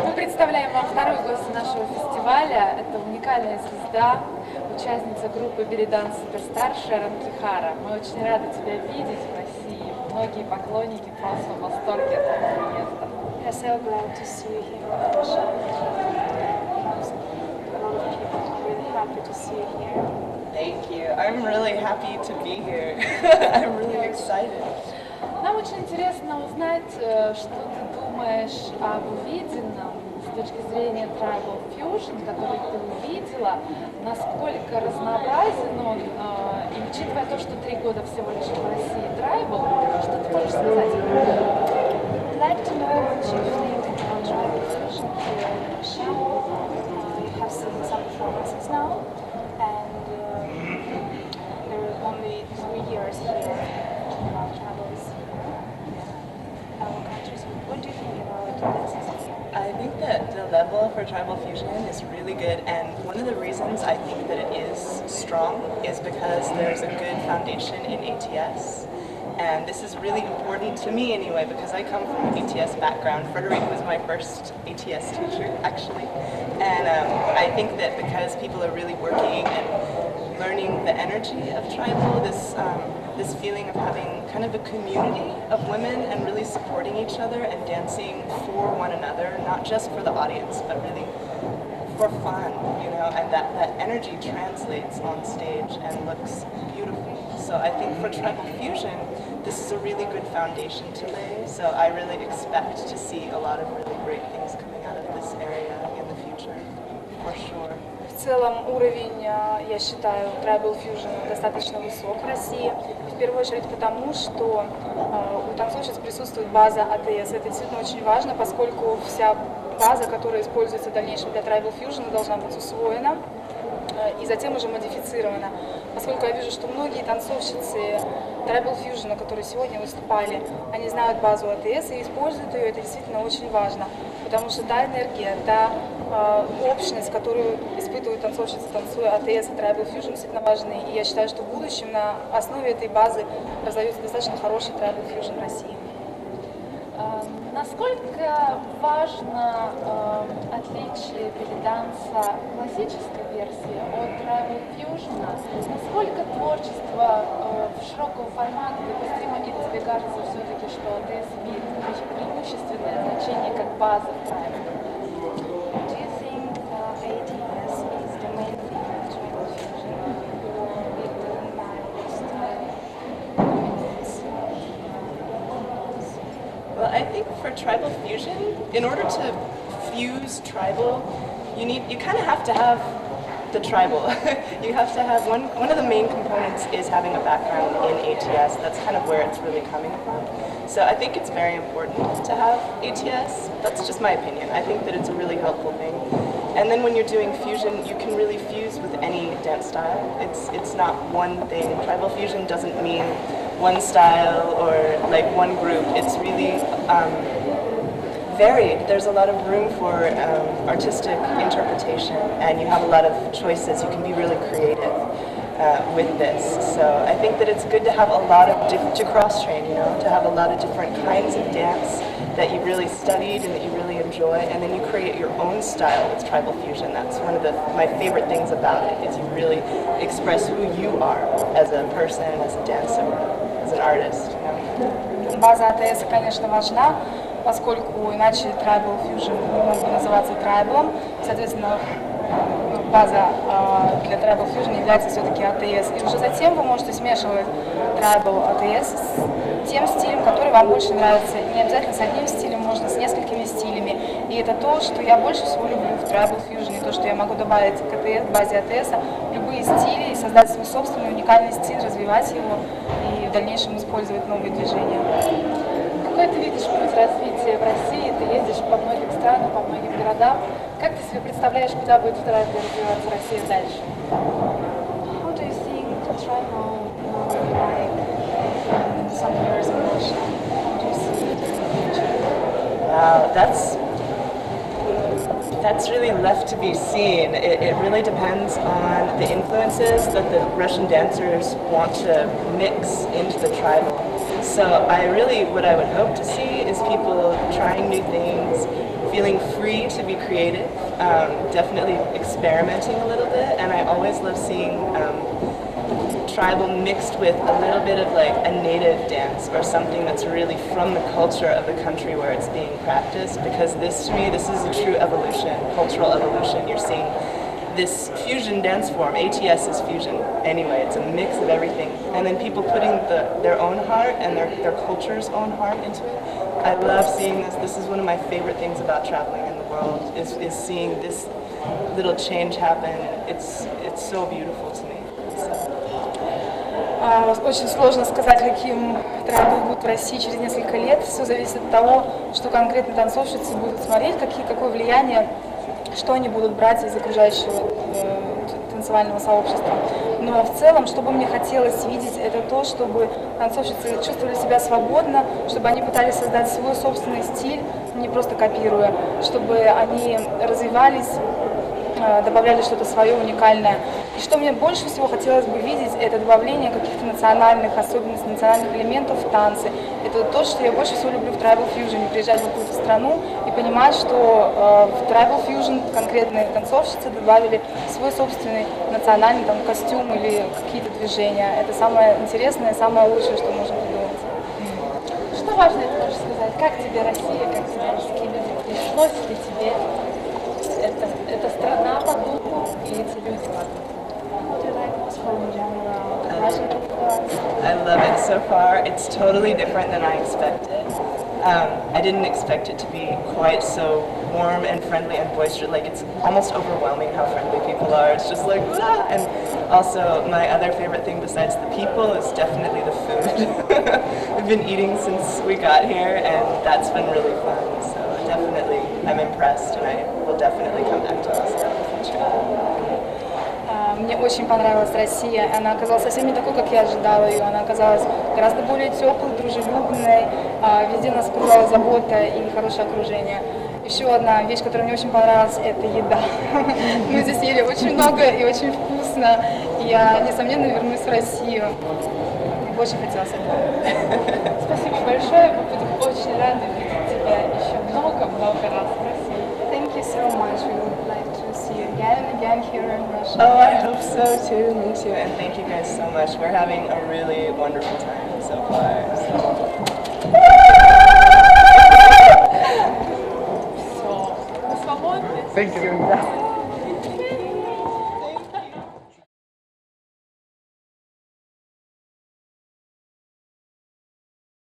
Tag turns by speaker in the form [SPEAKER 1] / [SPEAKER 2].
[SPEAKER 1] Мы представляем вам второй гость нашего фестиваля. Это уникальная звезда, участница группы Belly Суперстар Шерон Кихара. Мы очень рады тебя видеть в России. Многие поклонники просто в восторге от этого места.
[SPEAKER 2] We are so glad to see you here in Russia. A lot of people are really happy to see you here.
[SPEAKER 3] Thank you. I'm really happy to be here. I'm really excited.
[SPEAKER 1] Нам очень интересно узнать, что ты думаешь об увиденном с точки зрения Tribal Fusion, который ты увидела, насколько разнообразен он, и учитывая то, что 3 года всего лишь в России Tribal, что ты можешь сказать?
[SPEAKER 2] I'd like to know what you think about Tribal Fusion here in Russia. You have seen some performances now, and there are only 3 years here about Tribal is our countries. What do you think about this?
[SPEAKER 3] I think that the level for Tribal Fusion is really good, and one of the reasons I think that it is strong is because there's a good foundation in ATS. And this is really important to me anyway, because I come from an ATS background. Frederic was my first ATS teacher, actually. And I think that because people are really working and learning the energy of tribal, this feeling of having kind of a community of women and really supporting each other and dancing for one another, not just for the audience, but really for fun, you know, and that energy translates on stage and looks beautiful. So I think for Tribal Fusion, this is a really good foundation to lay. So I really expect to see a lot of really great things coming out of this area in the future, for sure.
[SPEAKER 2] В целом уровень, я считаю, Tribal Fusion достаточно высок в России. В первую очередь потому, что у танцовщиц присутствует база ATS. Это действительно очень важно, поскольку вся база, которая используется в дальнейшем для Tribal Fusion, должна быть усвоена и затем уже модифицирована. Поскольку я вижу, что многие танцовщицы Tribal Fusion, которые сегодня выступали, они знают базу ATS и используют ее, это действительно очень важно. Потому что та энергия, та общность, которую испытывают танцовщицы, танцуя ATS и Tribal Fusion, действительно важны. И я считаю, что в будущем на основе этой базы разовьется достаточно хороший Tribal Fusion в России.
[SPEAKER 1] Насколько важно отличие белли-данса классической версии от Tribal Fusion? Насколько творчество широкого формата допустимо, или тебе кажется все-таки, что ATS имеет преимущественное значение как база в Tribal?
[SPEAKER 2] Do you think ATS is the main thing of Tribal Fusion, or it doesn't matter which style?
[SPEAKER 3] Well, I think for Tribal Fusion, in order to fuse tribal, you kind of have to have the tribal. You have to have one of the main components is having a background in ATS. That's kind of where it's really coming from. So I think it's very important to have ATS. That's just my opinion. I think that it's a really helpful thing. And then when you're doing fusion, you can really fuse with any dance style. It's not one thing. Tribal Fusion doesn't mean one style or like one group. It's really varied. There's a lot of room for artistic interpretation, and you have a lot of choices. You can be really creative with this. So I think that it's good to have a lot of to cross-train, you know, to have a lot of different kinds of dance that you really studied and that you really enjoy, and then you create your own style with Tribal Fusion. That's one of my favorite things about it, is you really express who you are as a person, as a dancer, as an artist. You know?
[SPEAKER 2] База ATS, конечно, важна, поскольку иначе Tribal Fusion не мог бы называться Tribal. Соответственно, база для Tribal Fusion является все-таки ATS. И уже затем вы можете смешивать Tribal ATS с тем стилем, который вам больше нравится. Не обязательно с одним стилем, можно с несколькими стилями. И это то, что я больше всего люблю в Tribal Fusion. И то, что я могу добавить к ATS, базе ATS любые стили и создать свой собственный уникальный стиль, развивать его и в дальнейшем использовать новые движения.
[SPEAKER 1] Какой ты видишь путь развития в России? Ты ездишь по многим странам, по многим городам. Как ты себе представляешь, куда будет развиваться Россия дальше?
[SPEAKER 2] How do you think the tribal will be like in some years in Russia? How do you see it in the future?
[SPEAKER 3] Wow, that's really left to be seen. It really depends on the influences that the Russian dancers want to mix into the tribal. So what I would hope to see is people trying new things, feeling free to be creative, definitely experimenting a little bit, and I always love seeing tribal mixed with a little bit of like a native dance or something that's really from the culture of the country where it's being practiced, because this, to me, this is a true evolution, cultural evolution. You're seeing this fusion dance form. ATS is fusion anyway, it's a mix of everything, and then people putting their own heart and their culture's own heart into it. I love seeing this. This is one of my favorite things about traveling in the world, is seeing this little change happen. It's so beautiful to me.
[SPEAKER 2] Очень сложно сказать, каким трайбл будет в России через несколько лет. Все зависит от того, что конкретно танцовщицы будут смотреть, какое влияние, что они будут брать из окружающего танцевального сообщества. Но в целом, что бы мне хотелось видеть, это то, чтобы танцовщицы чувствовали себя свободно, чтобы они пытались создать свой собственный стиль, не просто копируя, чтобы они развивались, добавляли что-то свое уникальное. И что мне больше всего хотелось бы видеть, это добавление каких-то национальных особенностей, национальных элементов в танце. Это то, что я больше всего люблю в Tribal Fusion, приезжать в какую-то страну и понимать, что в Tribal Fusion конкретные танцовщицы добавили свой собственный национальный там, костюм или какие-то движения. Это самое интересное, самое лучшее, что можно придумать.
[SPEAKER 1] Что важное ты можешь сказать? Как тебе Россия, как тебе русские люди? Пришлось ли тебе эта страна по духу и эти люди по духу?
[SPEAKER 3] I love it so far. It's totally different than I expected. I didn't expect it to be quite so warm and friendly and boisterous. Like, it's almost overwhelming how friendly people are. It's just like, ah! And also, my other favorite thing besides the people is definitely the food. We've been eating since we got here, and that's been really fun. So definitely, I'm impressed, and I will definitely come back to Moscow in the future.
[SPEAKER 2] Мне очень понравилась Россия. Она оказалась совсем не такой, как я ожидала ее. Она оказалась гораздо более теплой, дружелюбной. Везде нас окружала забота и хорошее окружение. Еще одна вещь, которая мне очень понравилась, это еда. Мы здесь ели очень много и очень вкусно. И я, несомненно, вернусь в Россию. Мне очень хотелось этого.
[SPEAKER 1] Спасибо большое. Мы будем очень рады видеть тебя еще много-много раз в России.
[SPEAKER 2] Thank you so much. We would like to see you again and again here in Russia.
[SPEAKER 3] Oh, I hope so too. Me too. And thank you guys so much. We're having a really wonderful time so far.
[SPEAKER 1] Все. Мы свободны.
[SPEAKER 4] Thank you.